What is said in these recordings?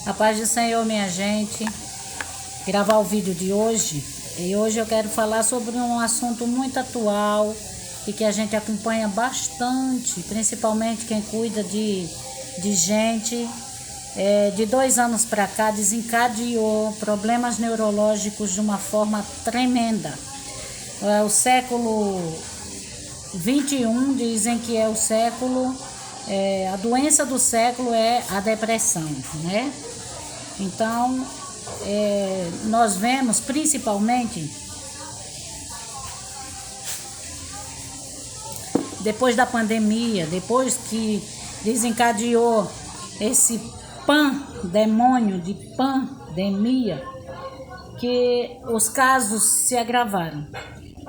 A paz do Senhor, minha gente. Gravar o vídeo de hoje. E hoje eu quero falar sobre um assunto muito atual e que a gente acompanha bastante, principalmente quem cuida de gente. De 2 anos para cá desencadeou problemas neurológicos de uma forma tremenda. O século 21 dizem que é o século, a doença do século é a depressão, né? Então, nós vemos principalmente depois da pandemia, depois que desencadeou esse demônio de pandemia, que os casos se agravaram.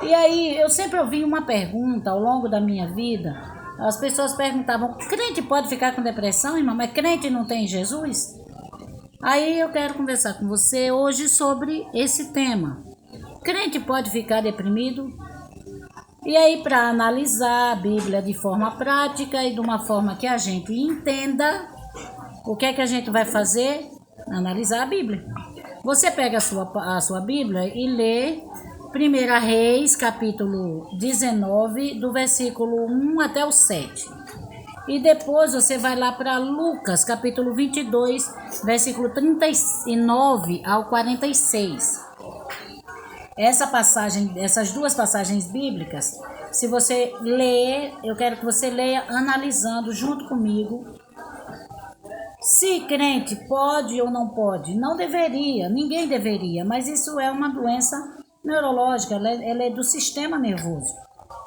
E aí, eu sempre ouvi uma pergunta ao longo da minha vida. As pessoas perguntavam: crente pode ficar com depressão, irmã? Mas crente não tem Jesus? Aí eu quero conversar com você hoje sobre esse tema. Crente pode ficar deprimido? E aí, para analisar a Bíblia de forma prática e de uma forma que a gente entenda, o que é que a gente vai fazer? Analisar a Bíblia. Você pega a sua Bíblia e lê 1 Reis, capítulo 19, do versículo 1 até o 7. E depois você vai lá para Lucas, capítulo 22, versículo 39 ao 46. Essas duas passagens bíblicas, se você ler, eu quero que você leia analisando junto comigo. Se crente pode ou não pode? Não deveria, ninguém deveria, mas isso é uma doença neurológica, ela é do sistema nervoso.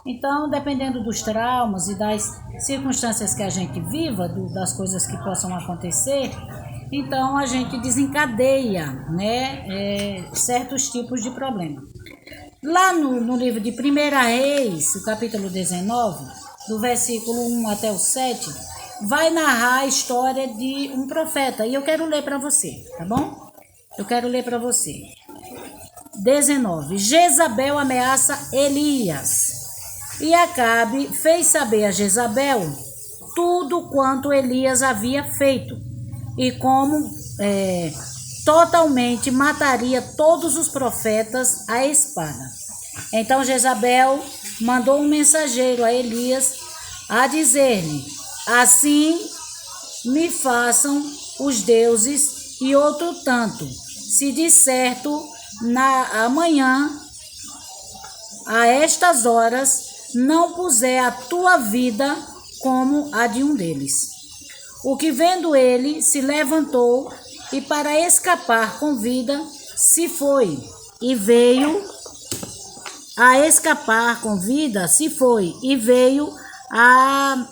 Então, dependendo dos traumas e das circunstâncias que a gente viva, das coisas que possam acontecer, então a gente desencadeia, né, certos tipos de problema. Lá no livro de 1 Reis, o capítulo 19, do versículo 1 até o 7, vai narrar a história de um profeta. E eu quero ler para você, tá bom? Eu quero ler para você. 19. Jezabel ameaça Elias. E Acabe fez saber a Jezabel tudo quanto Elias havia feito e como totalmente mataria todos os profetas à espada. Então Jezabel mandou um mensageiro a Elias a dizer-lhe: assim me façam os deuses e outro tanto, se de certo amanhã a estas horas não puser a tua vida como a de um deles. O que vendo ele se levantou e para escapar com vida se foi e veio a escapar com vida e veio a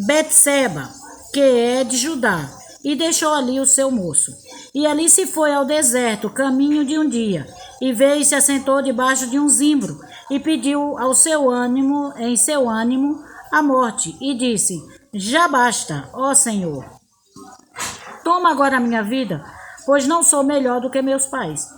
Betseba, que é de Judá, e deixou ali o seu moço. E ali se foi ao deserto, caminho de um dia, e veio e se assentou debaixo de um zimbro, e pediu em seu ânimo a morte, e disse: já basta, ó Senhor, toma agora a minha vida, pois não sou melhor do que meus pais.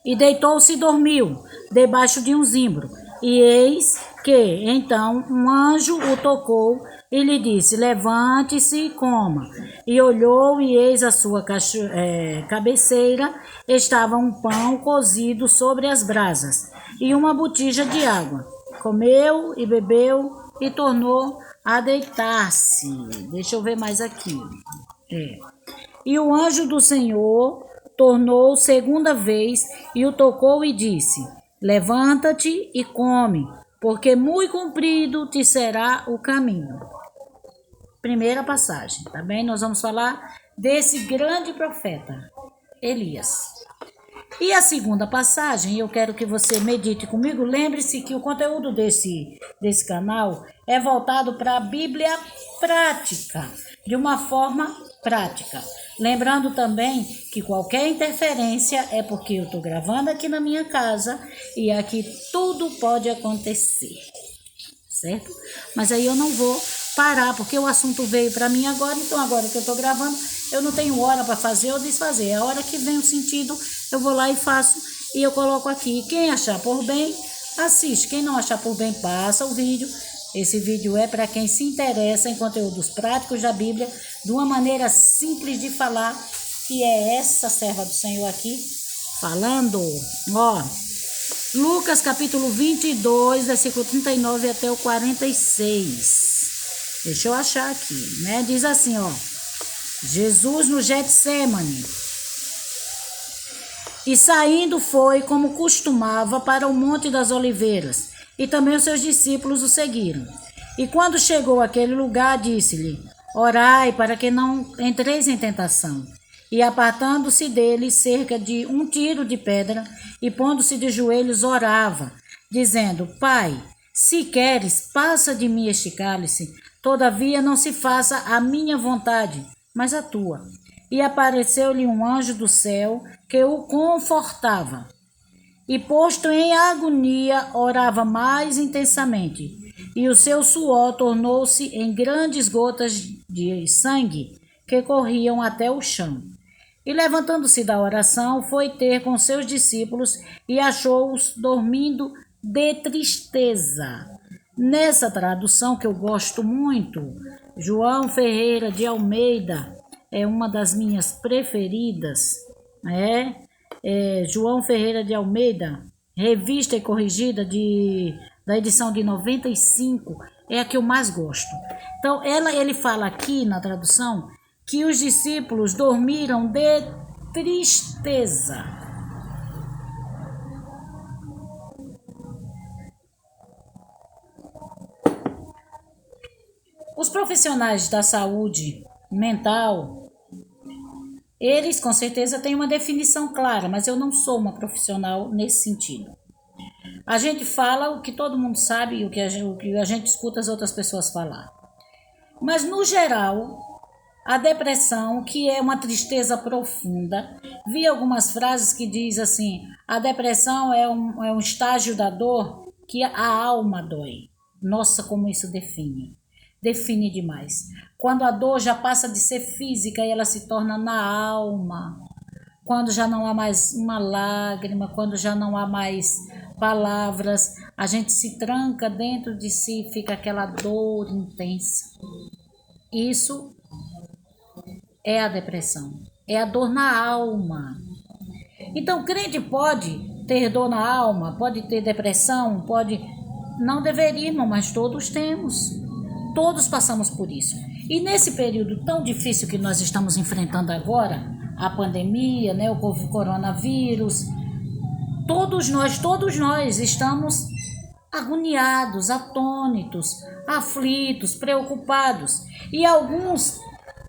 E deitou-se e dormiu, debaixo de um zimbro. E eis que, então, um anjo o tocou e lhe disse: levante-se e coma. E olhou, e eis a sua cabeceira estava um pão cozido sobre as brasas e uma botija de água. Comeu e bebeu e tornou a deitar-se. Deixa eu ver mais aqui. E o anjo do Senhor tornou segunda vez e o tocou e disse: levanta-te e come, porque muito comprido te será o caminho. Primeira passagem, tá bem? Nós vamos falar desse grande profeta, Elias. E a segunda passagem, eu quero que você medite comigo. Lembre-se que o conteúdo desse canal é voltado para a Bíblia prática, de uma forma prática. Lembrando também que qualquer interferência é porque eu estou gravando aqui na minha casa e aqui tudo pode acontecer, certo? Mas aí eu não vou parar, porque o assunto veio para mim agora, então agora que eu estou gravando, eu não tenho hora para fazer ou desfazer. A hora que vem o sentido, eu vou lá e faço e eu coloco aqui. Quem achar por bem, assiste. Quem não achar por bem, passa o vídeo. Esse vídeo é para quem se interessa em conteúdos práticos da Bíblia, de uma maneira simples de falar, que é essa serva do Senhor aqui falando. Ó, Lucas capítulo 22, versículo 39 até o 46. Deixa eu achar aqui, né? Diz assim, ó. Jesus no Getsêmani. E saindo foi, como costumava, para o Monte das Oliveiras, e também os seus discípulos o seguiram. E quando chegou àquele lugar, disse-lhe: Orai, para que não entreis em tentação. E apartando-se dele cerca de um tiro de pedra, e pondo-se de joelhos, orava, dizendo: Pai, se queres, passa de mim este cálice, todavia não se faça a minha vontade, mas a tua. E apareceu-lhe um anjo do céu que o confortava. E posto em agonia, orava mais intensamente, e o seu suor tornou-se em grandes gotas de sangue que corriam até o chão. E levantando-se da oração, foi ter com seus discípulos e achou-os dormindo de tristeza. Nessa tradução que eu gosto muito, João Ferreira de Almeida, é uma das minhas preferidas, João Ferreira de Almeida, revista e corrigida da edição de 95, é a que eu mais gosto. Então, ele fala aqui na tradução que os discípulos dormiram de tristeza. Os profissionais da saúde mental, eles com certeza têm uma definição clara, mas eu não sou uma profissional nesse sentido. A gente fala o que todo mundo sabe e o que a gente escuta as outras pessoas falar. Mas, no geral, a depressão, que é uma tristeza profunda, vi algumas frases que diz assim: a depressão é um estágio da dor que a alma dói. Nossa, como isso define demais. Quando a dor já passa de ser física e ela se torna na alma, quando já não há mais uma lágrima, quando já não há mais palavras, a gente se tranca dentro de si, fica aquela dor intensa. Isso é a depressão, é a dor na alma. Então, o crente pode ter dor na alma, pode ter depressão, não deveria, irmão, mas todos temos. Todos passamos por isso. E nesse período tão difícil que nós estamos enfrentando agora, a pandemia, né, o coronavírus, todos nós estamos agoniados, atônitos, aflitos, preocupados. E alguns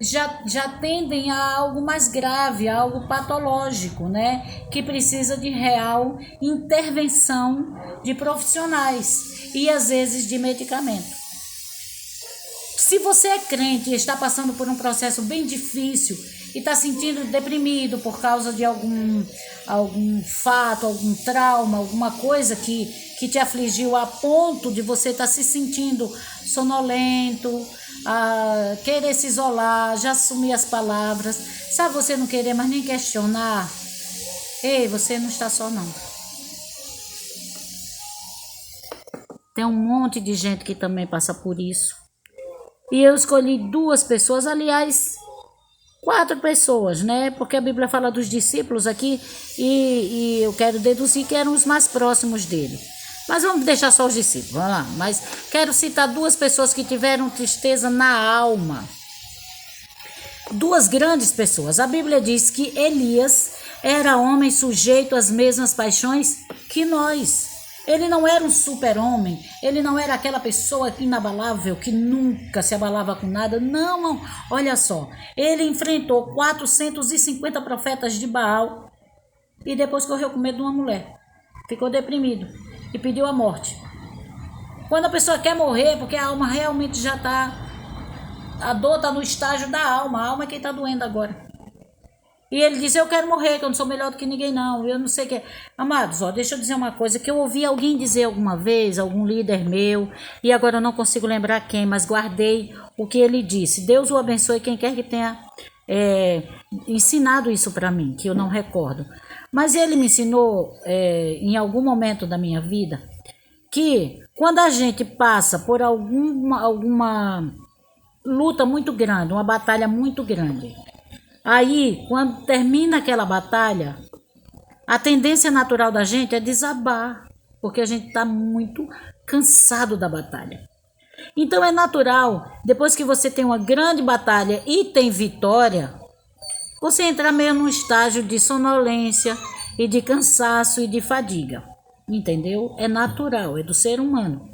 já tendem a algo mais grave, a algo patológico, né, que precisa de real intervenção de profissionais e às vezes de medicamento. Se você é crente e está passando por um processo bem difícil e está sentindo deprimido por causa de algum fato, algum trauma, alguma coisa que te afligiu a ponto de você estar se sentindo sonolento, querer se isolar, já assumir as palavras, sabe, você não querer mais nem questionar, ei, você não está só não. Tem um monte de gente que também passa por isso. E eu escolhi 2 pessoas, aliás, 4 pessoas, né? Porque a Bíblia fala dos discípulos aqui e eu quero deduzir que eram os mais próximos dele. Mas vamos deixar só os discípulos, vamos lá. Mas quero citar 2 pessoas que tiveram tristeza na alma. 2 grandes pessoas. A Bíblia diz que Elias era homem sujeito às mesmas paixões que nós. Ele não era um super-homem, ele não era aquela pessoa inabalável que nunca se abalava com nada. Não, olha só. Ele enfrentou 450 profetas de Baal e depois correu com medo de uma mulher. Ficou deprimido e pediu a morte. Quando a pessoa quer morrer, porque a alma realmente já está... A dor está no estágio da alma. A alma é quem está doendo agora. E ele disse: eu quero morrer, que eu não sou melhor do que ninguém não, eu não sei o que. Amados, deixa eu dizer uma coisa que eu ouvi alguém dizer alguma vez, algum líder meu, e agora eu não consigo lembrar quem, mas guardei o que ele disse. Deus o abençoe, quem quer que tenha ensinado isso para mim, que eu não recordo. Mas ele me ensinou em algum momento da minha vida que quando a gente passa por alguma luta muito grande, uma batalha muito grande, aí quando termina aquela batalha, a tendência natural da gente é desabar, porque a gente está muito cansado da batalha. Então é natural, depois que você tem uma grande batalha e tem vitória, você entrar meio num estágio de sonolência e de cansaço e de fadiga. Entendeu? É natural, é do ser humano.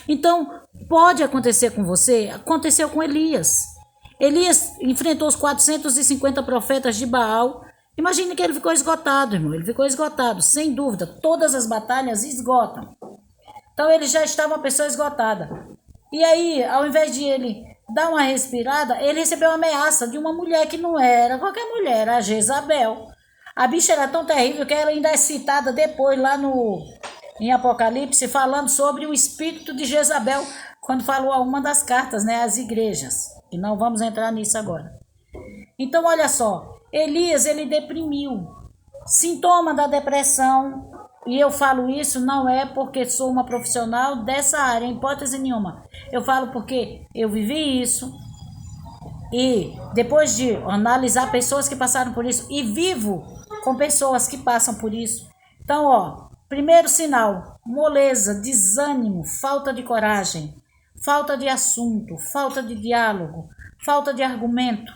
Então, pode acontecer com você, aconteceu com Elias. Elias enfrentou os 450 profetas de Baal. Imagine que ele ficou esgotado, irmão. Ele ficou esgotado, sem dúvida. Todas as batalhas esgotam. Então, ele já estava uma pessoa esgotada. E aí, ao invés de ele dar uma respirada, ele recebeu uma ameaça de uma mulher que não era qualquer mulher, era a Jezabel. A bicha era tão terrível que ela ainda é citada depois lá em Apocalipse, falando sobre o espírito de Jezabel, quando falou a uma das cartas, né, às igrejas. E não vamos entrar nisso agora. Então, olha só, Elias, ele deprimiu. Sintoma da depressão, e eu falo isso não é porque sou uma profissional dessa área, em hipótese nenhuma. Eu falo porque eu vivi isso, e depois de analisar pessoas que passaram por isso, e vivo com pessoas que passam por isso. Então, ó, primeiro sinal, moleza, desânimo, falta de coragem, falta de assunto, falta de diálogo, falta de argumento.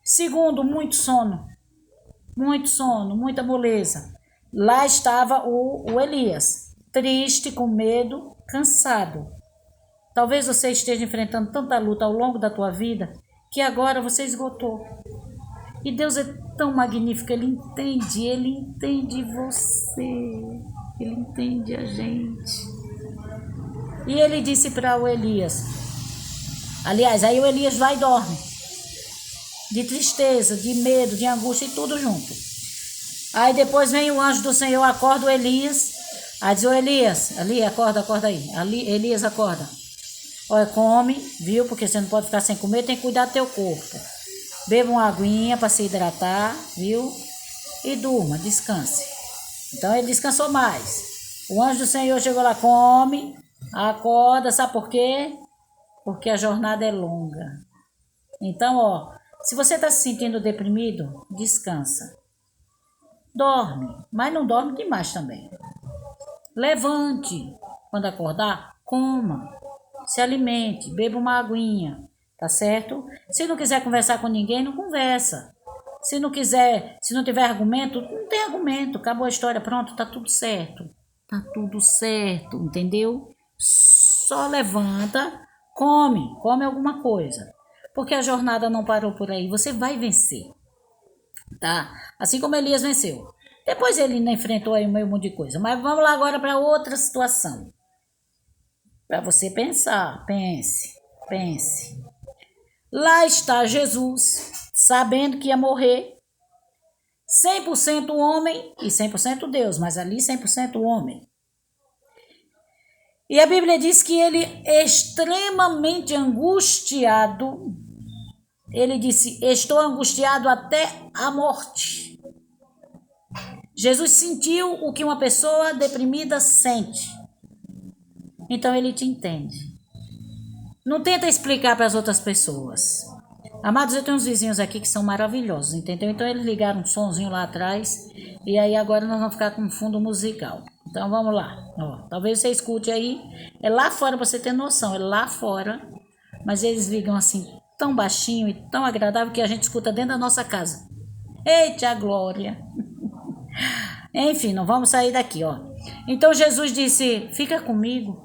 Segundo, muito sono, muita moleza. Lá estava o Elias, triste, com medo, cansado. Talvez você esteja enfrentando tanta luta ao longo da tua vida que agora você esgotou. E Deus é tão magnífico, Ele entende você, Ele entende a gente. E Ele disse para o Elias, aliás, aí o Elias vai e dorme, de tristeza, de medo, de angústia e tudo junto. Aí depois vem o anjo do Senhor, acorda o Elias, aí diz, ô Elias, ali, acorda aí, ali, Elias, acorda. Olha, come, viu, porque você não pode ficar sem comer, tem que cuidar do teu corpo. Beba uma aguinha para se hidratar, viu? E durma, descanse. Então ele descansou mais. O anjo do Senhor chegou lá, come, acorda, sabe por quê? Porque a jornada é longa. Então, ó, se você está se sentindo deprimido, descansa. Dorme, mas não dorme demais também. Levante, quando acordar, coma, se alimente, beba uma aguinha. Tá certo? Se não quiser conversar com ninguém, não conversa. Se não tiver argumento, não tem argumento. Acabou a história, pronto, tá tudo certo. Tá tudo certo, entendeu? Só levanta, come alguma coisa. Porque a jornada não parou por aí, você vai vencer. Tá? Assim como Elias venceu. Depois ele ainda enfrentou aí um meio monte de coisa. Mas vamos lá agora para outra situação. Para você pensar, pense. Lá está Jesus, sabendo que ia morrer, 100% homem e 100% Deus, mas ali 100% homem. E a Bíblia diz que ele, extremamente angustiado, ele disse, estou angustiado até a morte. Jesus sentiu o que uma pessoa deprimida sente. Então ele te entende. Não tenta explicar para as outras pessoas. Amados, eu tenho uns vizinhos aqui que são maravilhosos, entendeu? Então eles ligaram um sonzinho lá atrás e aí agora nós vamos ficar com um fundo musical. Então vamos lá. Ó, talvez você escute aí. É lá fora para você ter noção, é lá fora. Mas eles ligam assim tão baixinho e tão agradável que a gente escuta dentro da nossa casa. Eita glória! Enfim, não vamos sair daqui, ó. Então Jesus disse, fica comigo.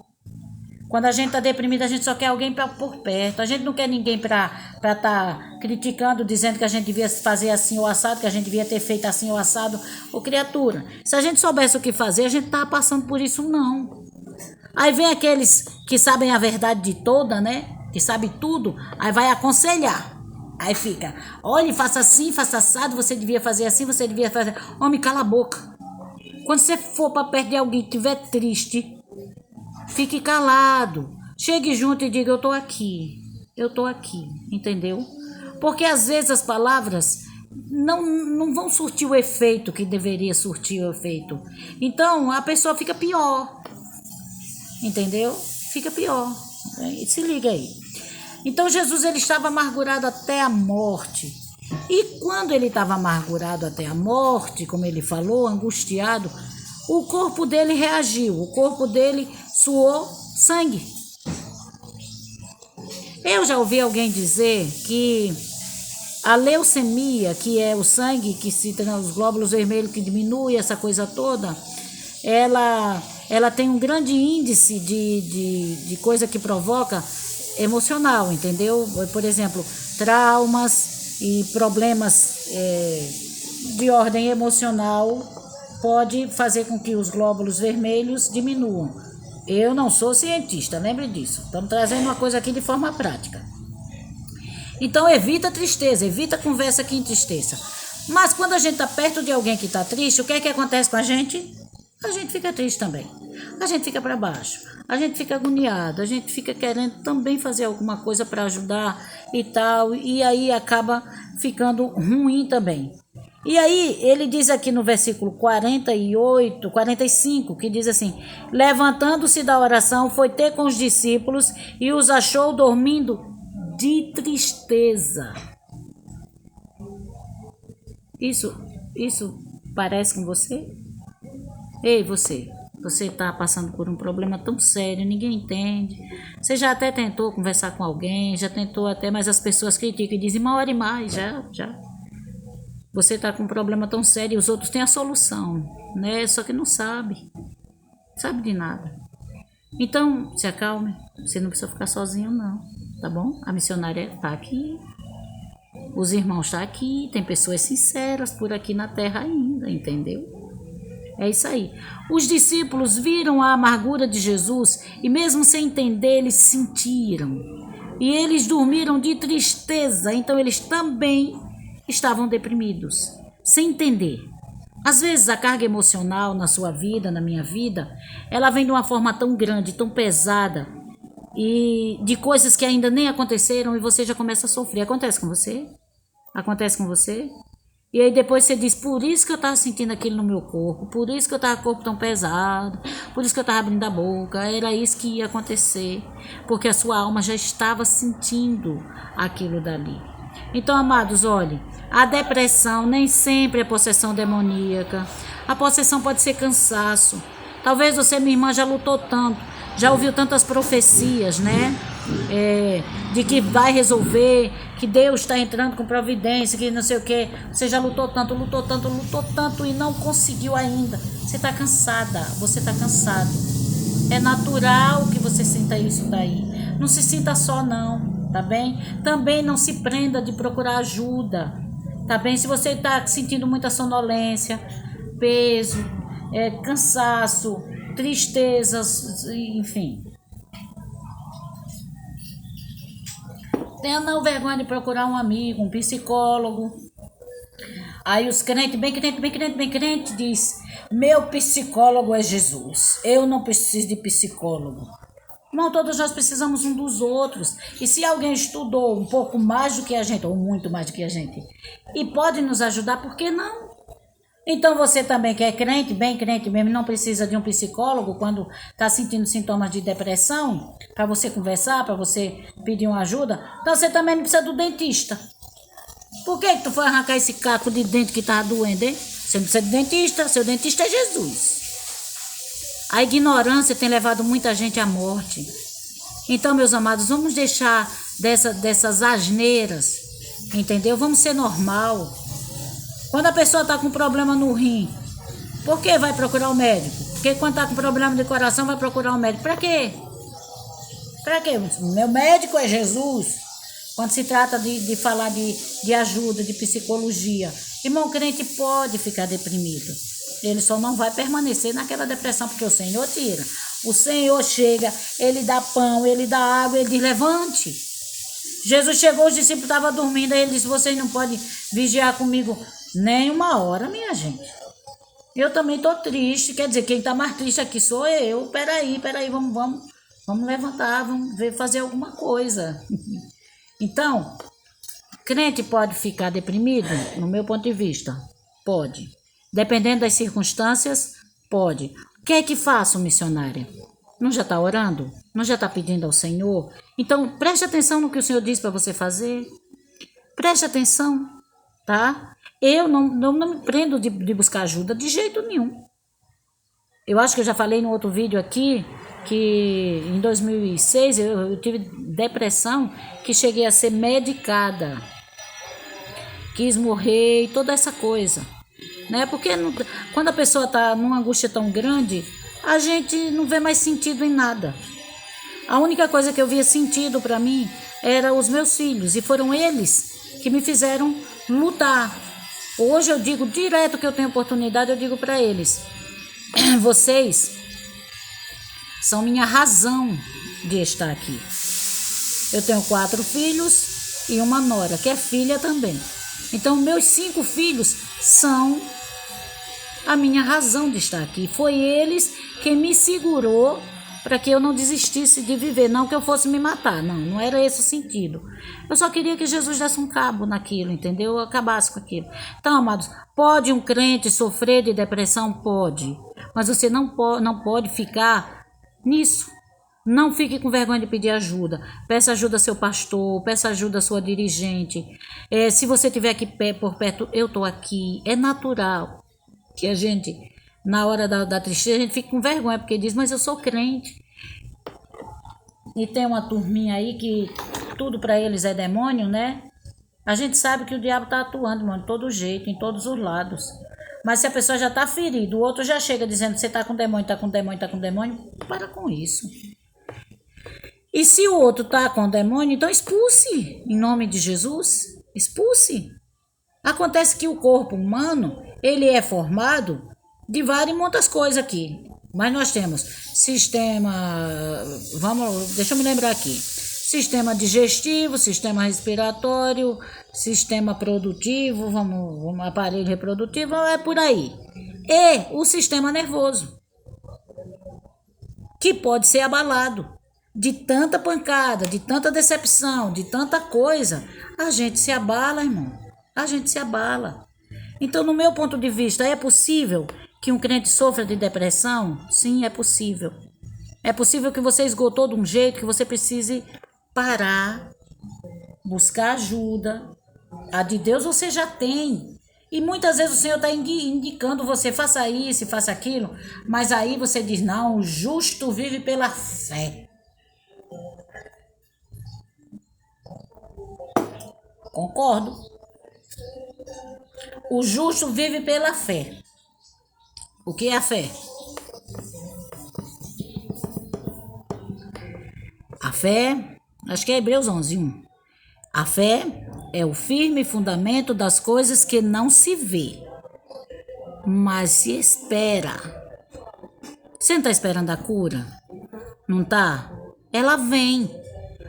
Quando a gente está deprimido, a gente só quer alguém por perto. A gente não quer ninguém para estar criticando, dizendo que a gente devia fazer assim ou assado, que a gente devia ter feito assim ou assado. Ô criatura, se a gente soubesse o que fazer, a gente não estava passando por isso, não. Aí vem aqueles que sabem a verdade de toda, né? Que sabe tudo, aí vai aconselhar. Aí fica, olha, faça assim, faça assado, você devia fazer assim, você devia fazer... Homem, cala a boca. Quando você for para perto de alguém que estiver triste... Fique calado, chegue junto e diga, eu tô aqui, entendeu? Porque às vezes as palavras não vão surtir o efeito que deveria surtir o efeito. Então a pessoa fica pior. entendeu? Fica pior. Se liga aí. Então Jesus ele estava amargurado até a morte. E quando ele estava amargurado até a morte, como ele falou, angustiado, o corpo dele reagiu, o corpo dele suou sangue. Eu já ouvi alguém dizer que a leucemia, que é o sangue que se tem os glóbulos vermelhos que diminui, essa coisa toda, ela tem um grande índice de coisa que provoca emocional, entendeu? Por exemplo, traumas e problemas de ordem emocional pode fazer com que os glóbulos vermelhos diminuam. Eu não sou cientista, lembre disso. Estamos trazendo uma coisa aqui de forma prática. Então evita tristeza, evita conversa que entristeça. Mas quando a gente está perto de alguém que está triste, o que é que acontece com a gente? A gente fica triste também. A gente fica para baixo, a gente fica agoniado, a gente fica querendo também fazer alguma coisa para ajudar e tal, e aí acaba ficando ruim também. E aí ele diz aqui no versículo 45, que diz assim: levantando-se da oração, foi ter com os discípulos e os achou dormindo de tristeza. Isso parece com você? Ei, você está passando por um problema tão sério, ninguém entende. Você já até tentou conversar com alguém, já tentou até, mas as pessoas criticam e dizem, uma hora e mais, já. Você está com um problema tão sério e os outros têm a solução, né? Só que não sabe de nada. Então, se acalme, você não precisa ficar sozinho não, tá bom? A missionária está aqui, os irmãos estão aqui, tem pessoas sinceras por aqui na terra ainda, entendeu? É isso aí. Os discípulos viram a amargura de Jesus e mesmo sem entender, eles sentiram. E eles dormiram de tristeza, então eles também estavam deprimidos, sem entender. Às vezes a carga emocional na sua vida, na minha vida, ela vem de uma forma tão grande, tão pesada, e de coisas que ainda nem aconteceram e você já começa a sofrer. Acontece com você? Acontece com você? E aí depois você diz, por isso que eu estava sentindo aquilo no meu corpo, por isso que eu estava com o corpo tão pesado, por isso que eu estava abrindo a boca, era isso que ia acontecer, porque a sua alma já estava sentindo aquilo dali. Então, amados, olhem, a depressão nem sempre é possessão demoníaca, a possessão pode ser cansaço. Talvez você, minha irmã, já lutou tanto, já ouviu tantas profecias, né? De que vai resolver, que Deus está entrando com providência, que não sei o que. Você já lutou tanto e não conseguiu ainda. Você está cansada, você está cansado. É natural que você sinta isso daí. Não se sinta só não, tá bem? Também não se prenda de procurar ajuda, tá bem? Se você está sentindo muita sonolência, peso, cansaço, tristezas, enfim, tenha não vergonha de procurar um amigo, um psicólogo. Aí os crentes, bem crente, diz, meu psicólogo é Jesus, eu não preciso de psicólogo. Não, todos nós precisamos um dos outros. E se alguém estudou um pouco mais do que a gente, ou muito mais do que a gente, e pode nos ajudar, por que não? Então você também que é crente, bem crente mesmo, não precisa de um psicólogo quando está sentindo sintomas de depressão, para você conversar, para você pedir uma ajuda. Então você também não precisa do dentista. Por que tu foi arrancar esse caco de dente que estava doendo, hein? Você não precisa de dentista, seu dentista é Jesus. A ignorância tem levado muita gente à morte. Então, meus amados, vamos deixar dessas asneiras, entendeu? Vamos ser normal. Quando a pessoa está com problema no rim, por que vai procurar o médico? Porque quando está com problema de coração, vai procurar o médico. Para quê? Para quê? Meu médico é Jesus. Quando se trata de falar de ajuda, de psicologia, irmão crente pode ficar deprimido. Ele só não vai permanecer naquela depressão, porque o Senhor tira. O Senhor chega, Ele dá pão, Ele dá água, Ele diz, levante. Jesus chegou, os discípulos estavam dormindo, aí Ele disse, vocês não podem vigiar comigo nem uma hora, minha gente. Eu também estou triste, quer dizer, quem está mais triste aqui sou eu. Peraí, vamos levantar, vamos fazer alguma coisa. Então, crente pode ficar deprimido? No meu ponto de vista, pode. Dependendo das circunstâncias, pode. O que é que faço, missionária? Não já está orando? Não já está pedindo ao Senhor? Então, preste atenção no que o Senhor diz para você fazer. Preste atenção, tá? Eu não me prendo de buscar ajuda de jeito nenhum. Eu acho que eu já falei no outro vídeo aqui que em 2006 eu tive depressão, que cheguei a ser medicada. Quis morrer e toda essa coisa, né? Porque quando a pessoa está numa angústia tão grande, a gente não vê mais sentido em nada. A única coisa que eu via sentido para mim eram os meus filhos, e foram eles que me fizeram lutar. Hoje eu digo direto que eu tenho oportunidade, eu digo para eles: vocês são minha razão de estar aqui. Eu tenho 4 filhos e uma nora, que é filha também. Então, meus 5 filhos são a minha razão de estar aqui. Foi eles quem me segurou para que eu não desistisse de viver. Não que eu fosse me matar, não era esse o sentido. Eu só queria que Jesus desse um cabo naquilo, entendeu? Acabasse com aquilo. Então, amados, pode um crente sofrer de depressão? Pode. Mas você não pode ficar nisso. Não fique com vergonha de pedir ajuda. Peça ajuda ao seu pastor, peça ajuda à sua dirigente. Se você estiver aqui por perto, eu estou aqui. É natural que a gente, na hora da tristeza, a gente fica com vergonha, porque diz, mas eu sou crente. E tem uma turminha aí que tudo para eles é demônio, né? A gente sabe que o diabo está atuando, mano, de todo jeito, em todos os lados. Mas se a pessoa já está ferida, o outro já chega dizendo que você está com demônio, está com demônio, está com demônio, para com isso. E se o outro está com demônio, então expulse, em nome de Jesus, expulse. Acontece que o corpo humano, ele é formado de várias e muitas coisas aqui. Mas nós temos sistema, deixa eu me lembrar aqui, sistema digestivo, sistema respiratório, sistema produtivo, aparelho reprodutivo, é por aí. E o sistema nervoso, que pode ser abalado. De tanta pancada, de tanta decepção, de tanta coisa, a gente se abala, irmão. A gente se abala. Então, no meu ponto de vista, é possível que um crente sofra de depressão? Sim, é possível. É possível que você esgotou de um jeito que você precise parar, buscar ajuda. A de Deus você já tem. E muitas vezes o Senhor está indicando você, faça isso e faça aquilo, mas aí você diz, não, o justo vive pela fé. Concordo. O justo vive pela fé. O que é a fé? A fé, acho que é Hebreus 11:1. A fé é o firme fundamento das coisas que não se vê, mas se espera. Você não está esperando a cura? Não está? Ela vem.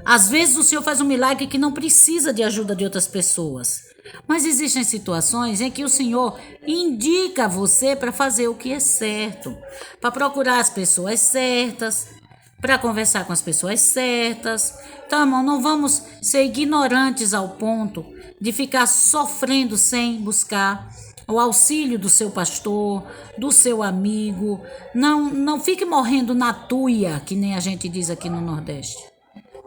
Às vezes o Senhor faz um milagre que não precisa de ajuda de outras pessoas. Mas existem situações em que o Senhor indica você para fazer o que é certo, para procurar as pessoas certas, para conversar com as pessoas certas. Então, irmão, não vamos ser ignorantes ao ponto de ficar sofrendo sem buscar o auxílio do seu pastor, do seu amigo. Não fique morrendo na tuia, que nem a gente diz aqui no Nordeste.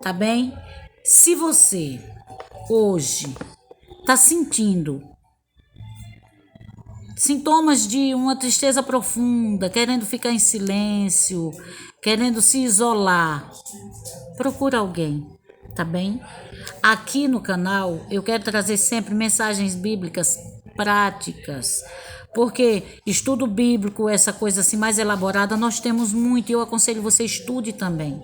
Tá bem? Se você hoje está sentindo sintomas de uma tristeza profunda, querendo ficar em silêncio, querendo se isolar, procura alguém, tá bem? Aqui no canal eu quero trazer sempre mensagens bíblicas práticas, porque estudo bíblico, essa coisa assim mais elaborada, nós temos muito, e eu aconselho você estude também.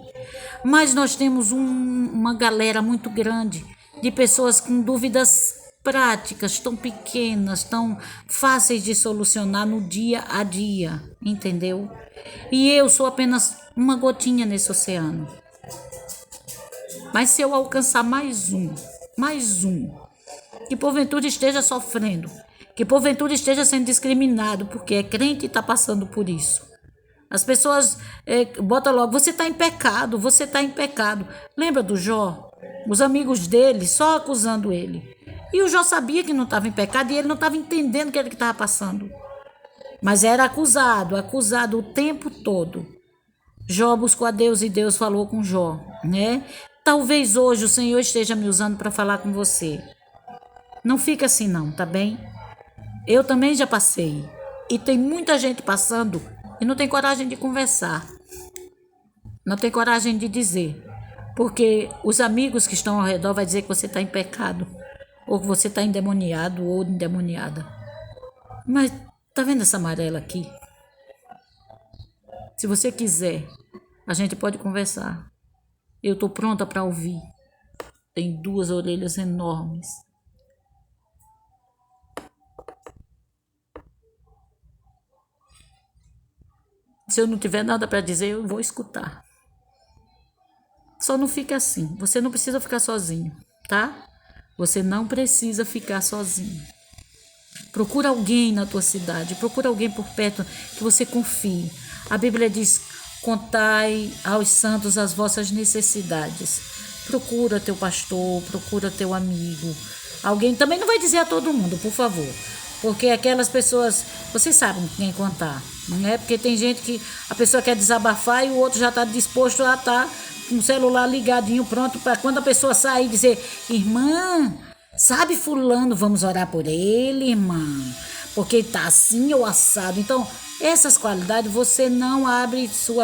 Mas nós temos uma galera muito grande de pessoas com dúvidas práticas, tão pequenas, tão fáceis de solucionar no dia a dia, entendeu? E eu sou apenas uma gotinha nesse oceano. Mas se eu alcançar mais um, que porventura esteja sofrendo, que porventura esteja sendo discriminado, porque é crente e está passando por isso. As pessoas botam logo, você está em pecado, você está em pecado. Lembra do Jó? Os amigos dele só acusando ele. E o Jó sabia que não estava em pecado e ele não estava entendendo o que ele estava passando. Mas era acusado o tempo todo. Jó buscou a Deus e Deus falou com Jó, né? Talvez hoje o Senhor esteja me usando para falar com você. Não fica assim não, tá bem? Eu também já passei. E tem muita gente passando e não tem coragem de conversar. Não tem coragem de dizer. Porque os amigos que estão ao redor vão dizer que você está em pecado. Ou que você está endemoniado ou endemoniada. Mas tá vendo essa amarela aqui? Se você quiser, a gente pode conversar. Eu estou pronta para ouvir. Tem 2 orelhas enormes. Se eu não tiver nada para dizer, eu vou escutar. Só não fique assim. Você não precisa ficar sozinho, tá? Você não precisa ficar sozinho. Procura alguém na tua cidade, procura alguém por perto que você confie. A Bíblia diz: contai aos santos as vossas necessidades. Procura teu pastor, procura teu amigo. Alguém também não vai dizer a todo mundo, por favor. Porque aquelas pessoas, vocês sabem com quem contar, não é? Porque tem gente que a pessoa quer desabafar e o outro já está disposto a estar com o celular ligadinho, pronto para quando a pessoa sair dizer: irmã, sabe fulano, vamos orar por ele, irmã, porque está assim ou assado. Então, essas qualidades você não abre sua